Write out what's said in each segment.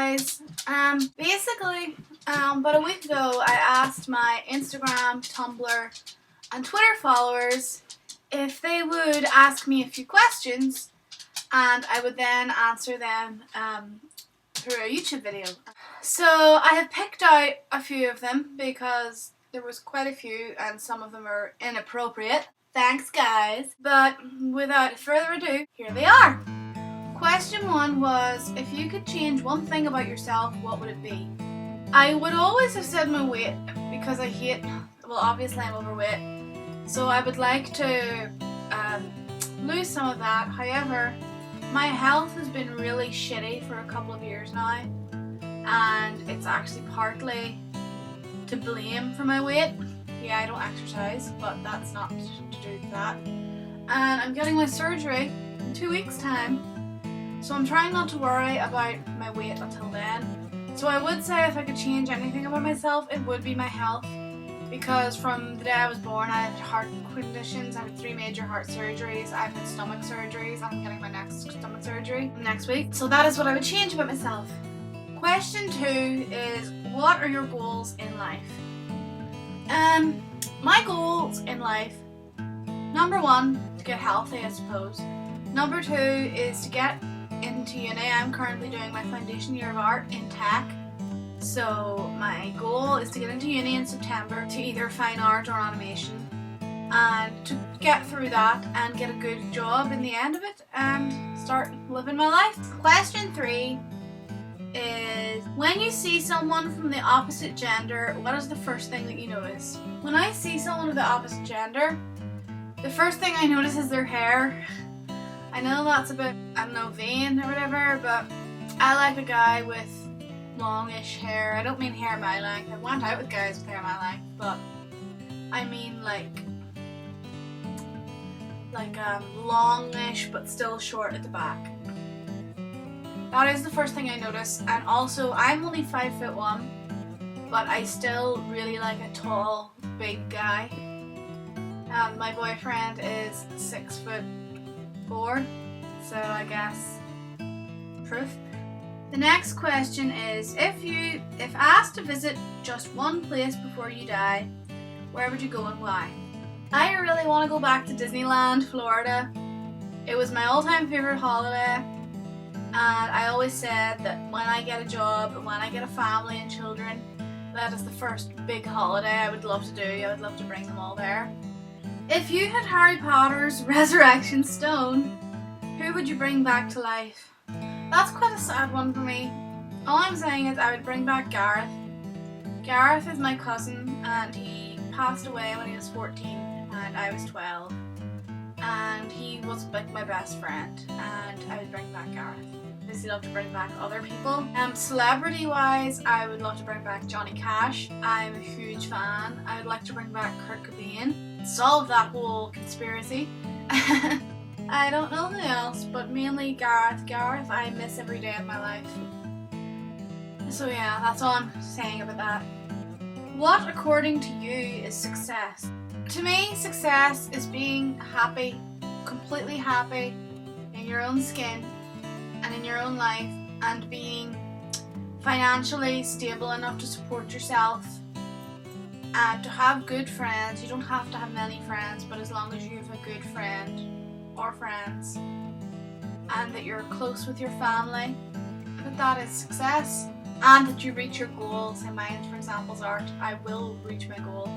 guys. Basically, about a week ago I asked my Instagram, Tumblr and Twitter followers if they would ask me a few questions and I would then answer them through a YouTube video. So I have picked out a few of them because there was quite a few and some of them are inappropriate. Thanks guys. But without further ado, here they are. Question 1 was, if you could change one thing about yourself, what would it be? I would always have said my weight because I hate, well obviously I'm overweight, so I would like to lose some of that. However, my health has been really shitty for a couple of years now and it's actually partly to blame for my weight. Yeah, I don't exercise, but that's not to do with that. And I'm getting my surgery in 2 weeks time. So I'm trying not to worry about my weight until then. So I would say if I could change anything about myself, it would be my health. Because from the day I was born, I've had heart conditions. I've had 3 major heart surgeries. I've had stomach surgeries. I'm getting my next stomach surgery next week. So that is what I would change about myself. Question 2 is, what are your goals in life? My goals in life, number 1, to get healthy, I suppose. Number 2 is to get into uni. I'm currently doing my foundation year of art in tech, so my goal is to get into uni in September to either fine art or animation and to get through that and get a good job in the end of it and start living my life. Question 3 is, when you see someone from the opposite gender, what is the first thing that you notice? When I see someone of the opposite gender, the first thing I notice is their hair. I know that's a bit, I don't know, vain or whatever, but I like a guy with longish hair. I don't mean hair my length. I went out with guys with hair my length, but I mean like longish but still short at the back. That is the first thing I notice. And also, I'm only 5'1", but I still really like a tall, big guy. And my boyfriend is 6'4", so I guess proof. The next question is, if asked to visit just one place before you die, where would you go and why? I really want to go back to Disneyland, Florida. It was my all-time favorite holiday, and I always said that when I get a job and when I get a family and children, that is the first big holiday I would love to do. I would love to bring them all there. If you had Harry Potter's Resurrection Stone, who would you bring back to life? That's quite a sad one for me. All I'm saying is I would bring back Gareth. Gareth is my cousin and he passed away when he was 14 and I was 12. And he was like my best friend and I would bring back Gareth. I just love to bring back other people. Celebrity wise, I would love to bring back Johnny Cash. I'm a huge fan. I would like to bring back Kurt Cobain. Solve that whole conspiracy. I don't know who else, but mainly Gareth. Gareth I miss every day of my life. So yeah, that's all I'm saying about that. What, according to you, is success? To me, success is being happy, completely happy in your own skin and in your own life, and being financially stable enough to support yourself and to have good friends. You don't have to have many friends, but as long as you have a good friend or friends and that you're close with your family, that is success. And that you reach your goals. In mine, for example, is art. I will reach my goal.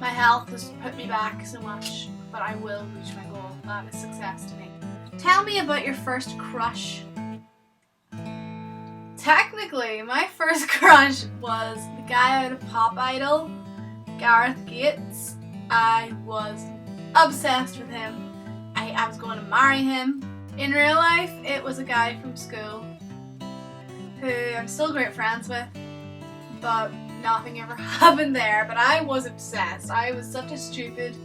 My health has put me back so much, but I will reach my goal. That is success to me. Tell me about your first crush. Technically, my first crush was the guy out of Pop Idol, Gareth Gates. I was obsessed with him. I was going to marry him. In real life, it was a guy from school who I'm still great friends with, but nothing ever happened there. But I was obsessed. I was such a stupid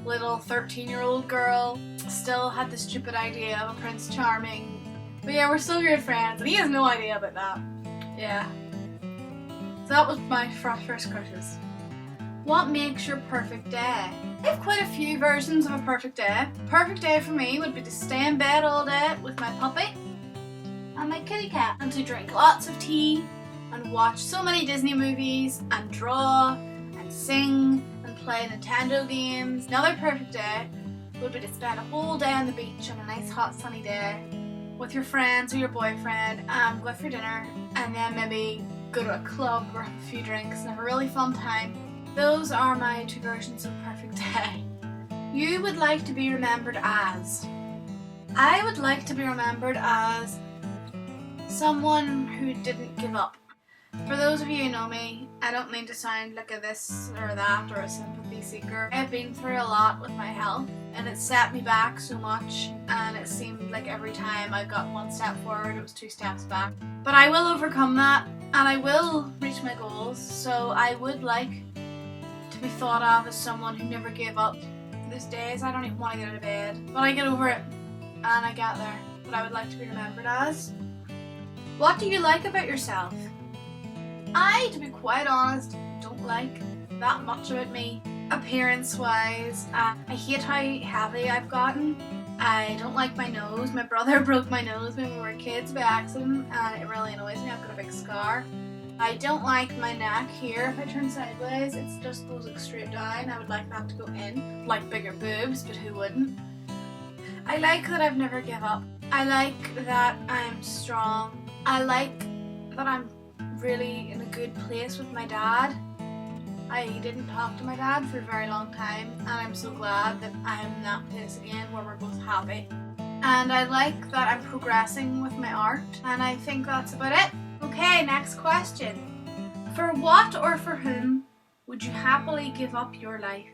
little 13-year-old girl. Still had the stupid idea of a Prince Charming. But yeah, we're still great friends, and he has no idea about that. Yeah. So that was my first crushes. What makes your perfect day? I have quite a few versions of a perfect day. Perfect day for me would be to stay in bed all day with my puppy and my kitty cat, and to drink lots of tea and watch so many Disney movies and draw and sing and play Nintendo games. Another perfect day would be to spend a whole day on the beach on a nice hot sunny day with your friends or your boyfriend, go out for dinner, and then maybe go to a club or have a few drinks and have a really fun time. Those are my two versions of a perfect day. You would like to be remembered as? I would like to be remembered as someone who didn't give up. For those of you who know me, I don't mean to sound like a this or that or a sympathy seeker. I've been through a lot with my health and it set me back so much, and it seemed like every time I got one step forward it was two steps back. But I will overcome that and I will reach my goals, so I would like to be thought of as someone who never gave up. These days I don't even want to get out of bed, but I get over it and I get there. But I would like to be remembered as? What do you like about yourself? I, to be quite honest, don't like that much about me appearance wise. I hate how heavy I've gotten. I don't like my nose. My brother broke my nose when we were kids by accident and it really annoys me. I've got a big scar. I don't like my neck here. If I turn sideways, it just goes like straight down. I would like that to go in, like bigger boobs, but who wouldn't? I like that I've never give up. I like that I'm strong. I like that I'm really in a good place with my dad. I didn't talk to my dad for a very long time and I'm so glad that I'm in that place again where we're both happy. And I like that I'm progressing with my art, and I think that's about it. Okay, next question. For what or for whom would you happily give up your life?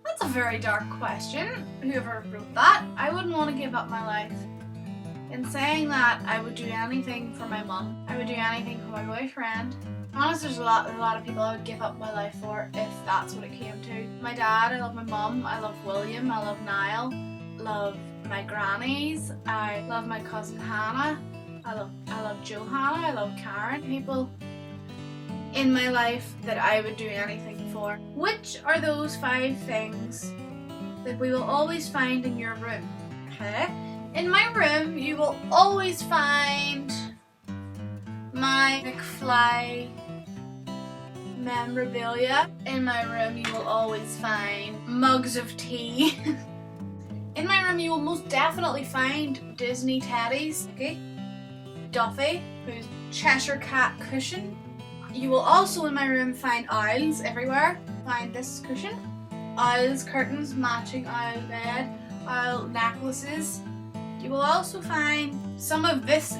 That's a very dark question. Whoever wrote that, I wouldn't want to give up my life. In saying that, I would do anything for my mum. I would do anything for my boyfriend. Honestly, there's a lot of people I would give up my life for if that's what it came to. My dad, I love my mum, I love William, I love Niall, love my grannies, I love my cousin Hannah, I love Johanna, I love Karen. People in my life that I would do anything for. Which are those 5 things that we will always find in your room? Okay. In my room, you will always find my McFly memorabilia. In my room, you will always find mugs of tea. In my room, you will most definitely find Disney teddies. Okay? Duffy, who's Cheshire Cat cushion. You will also in my room find owls everywhere. Find this cushion. Owls curtains, matching owl bed, owl necklaces. You will also find some of this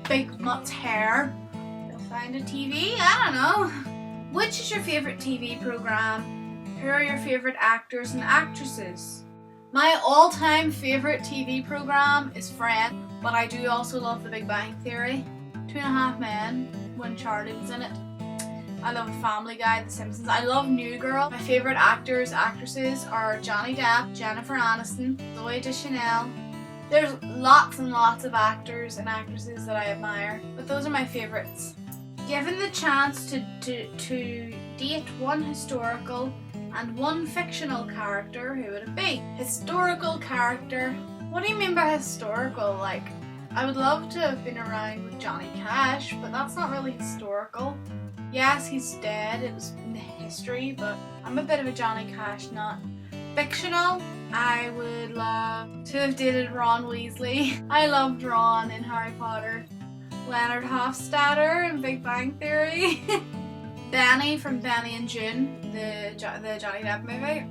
big mutt's hair. You'll find a TV, I don't know. Which is your favourite TV programme? Who are your favourite actors and actresses? My all-time favourite TV programme is Friends, but I do also love The Big Bang Theory. 2.5 Men, when Charlie was in it. I love Family Guy, The Simpsons. I love New Girl. My favourite actors, actresses are Johnny Depp, Jennifer Aniston, Zooey Deschanel. There's lots and lots of actors and actresses that I admire, but those are my favourites. Given the chance to date one historical and one fictional character, who would it be? Historical character? What do you mean by historical? Like, I would love to have been around with Johnny Cash, but that's not really historical. Yes, he's dead, it was in the history, but I'm a bit of a Johnny Cash nut. Fictional? I would love to have dated Ron Weasley. I loved Ron in Harry Potter. Leonard Hofstadter in Big Bang Theory. Benny from Benny and June, the Johnny Depp movie.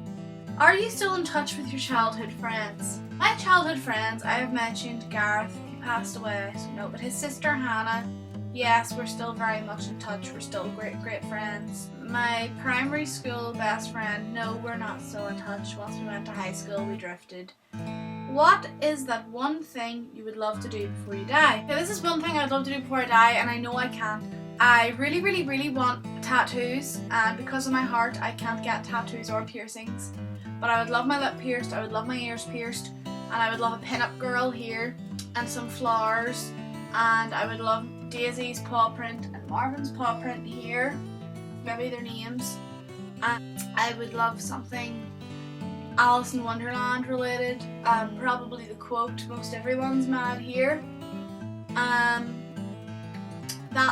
Are you still in touch with your childhood friends? My childhood friends, I have mentioned Gareth, he passed away, so no, but his sister Hannah, yes, we're still very much in touch, we're still great friends. My primary school best friend, no, we're not still in touch. Once we went to high school, we drifted. What is that one thing you would love to do before you die? Okay, this is one thing I'd love to do before I die, and I know I can't. I really want tattoos, and because of my heart, I can't get tattoos or piercings. But I would love my lip pierced, I would love my ears pierced, and I would love a pin-up girl here, and some flowers, and I would love Daisy's paw print and Marvin's paw print here, maybe their names. And I would love something Alice in Wonderland related, probably the quote, most everyone's mad here. that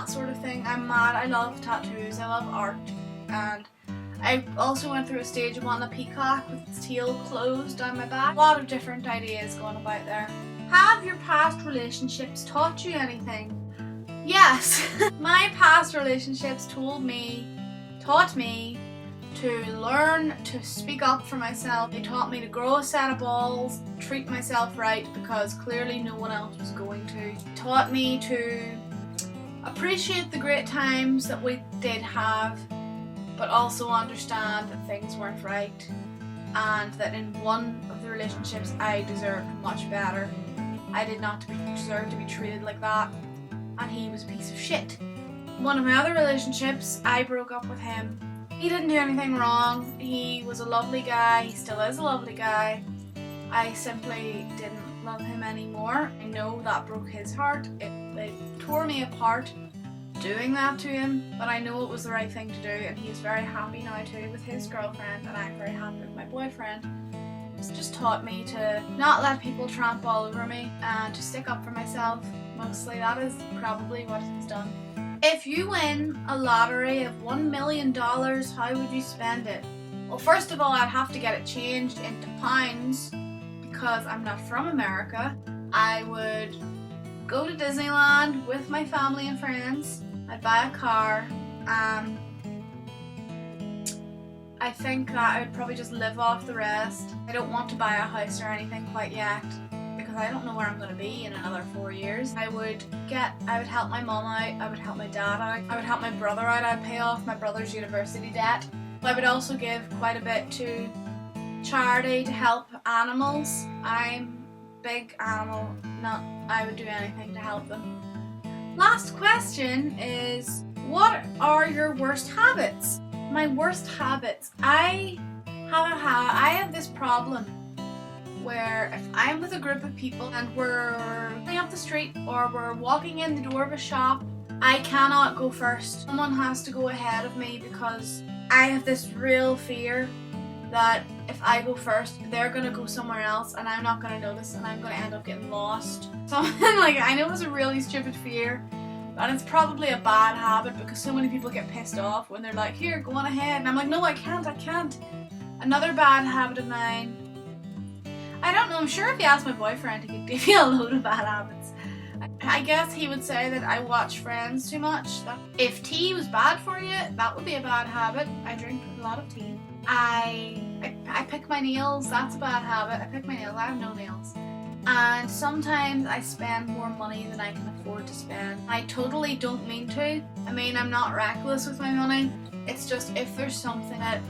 sort of thing. I'm mad. I love tattoos. I love art, and I also went through a stage of wanting a peacock with its tail closed down my back. A lot of different ideas going about there. Have your past relationships taught you anything? Yes. My past relationships taught me to learn to speak up for myself. They taught me to grow a set of balls, treat myself right, because clearly no one else was going to. It taught me to appreciate the great times that we did have, but also understand that things weren't right, and that in one of the relationships I deserved much better. I did not deserve to be treated like that, and he was a piece of shit. One of my other relationships, I broke up with him. He didn't do anything wrong. He was a lovely guy. He still is a lovely guy. I simply didn't love him anymore. I know that broke his heart. It tore me apart doing that to him, but I know it was the right thing to do, and he's very happy now too with his girlfriend, and I'm very happy with my boyfriend. It's just taught me to not let people tramp all over me and to stick up for myself. Mostly that is probably what it's done. If you win a lottery of $1 million, how would you spend it? Well, first of all, I'd have to get it changed into pounds because I'm not from America. I would go to Disneyland with my family and friends. I'd buy a car. I think that I would probably just live off the rest. I don't want to buy a house or anything quite yet, because I don't know where I'm going to be in another 4 years. I would help my mom out, I would help my dad out, I would help my brother out, I'd pay off my brother's university debt. I would also give quite a bit to charity to help animals. I'm big animal nut. I would do anything to help them. Last question is, what are your worst habits? My worst habits. I have this problem where if I'm with a group of people and we're going up the street or we're walking in the door of a shop, I cannot go first. Someone has to go ahead of me because I have this real fear that if I go first, they're going to go somewhere else and I'm not going to notice and I'm going to end up getting lost. Something like, I know it's a really stupid fear, and it's probably a bad habit because so many people get pissed off when they're like, here, go on ahead. And I'm like, no, I can't. Another bad habit of mine. I don't know, I'm sure if you asked my boyfriend, he could give you a load of bad habits. I guess he would say that I watch Friends too much. That if tea was bad for you, that would be a bad habit. I drink a lot of tea. I pick my nails, that's a bad habit. I pick my nails, I have no nails. And sometimes I spend more money than I can afford to spend. I totally don't mean to. I mean, I'm not reckless with my money. It's just if there's something that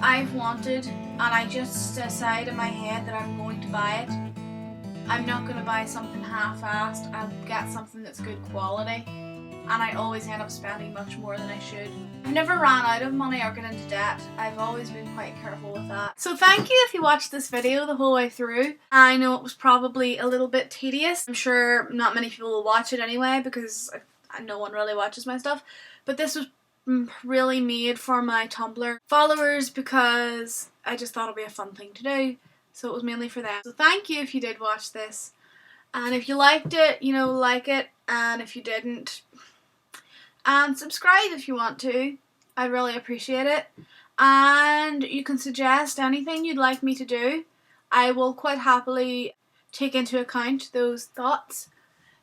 I've wanted and I just decide in my head that I'm going to buy it, I'm not going to buy something half-assed. I'll get something that's good quality. And I always end up spending much more than I should. I've never ran out of money or got into debt. I've always been quite careful with that. So thank you if you watched this video the whole way through. I know it was probably a little bit tedious. I'm sure not many people will watch it anyway because no one really watches my stuff. But this was really made for my Tumblr followers because I just thought it'd be a fun thing to do. So it was mainly for them. So thank you if you did watch this. And if you liked it, you know, like it. And if you didn't, and subscribe if you want to. I'd really appreciate it. And you can suggest anything you'd like me to do. I will quite happily take into account those thoughts.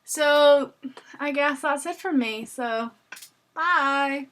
So I guess that's it from me. So bye.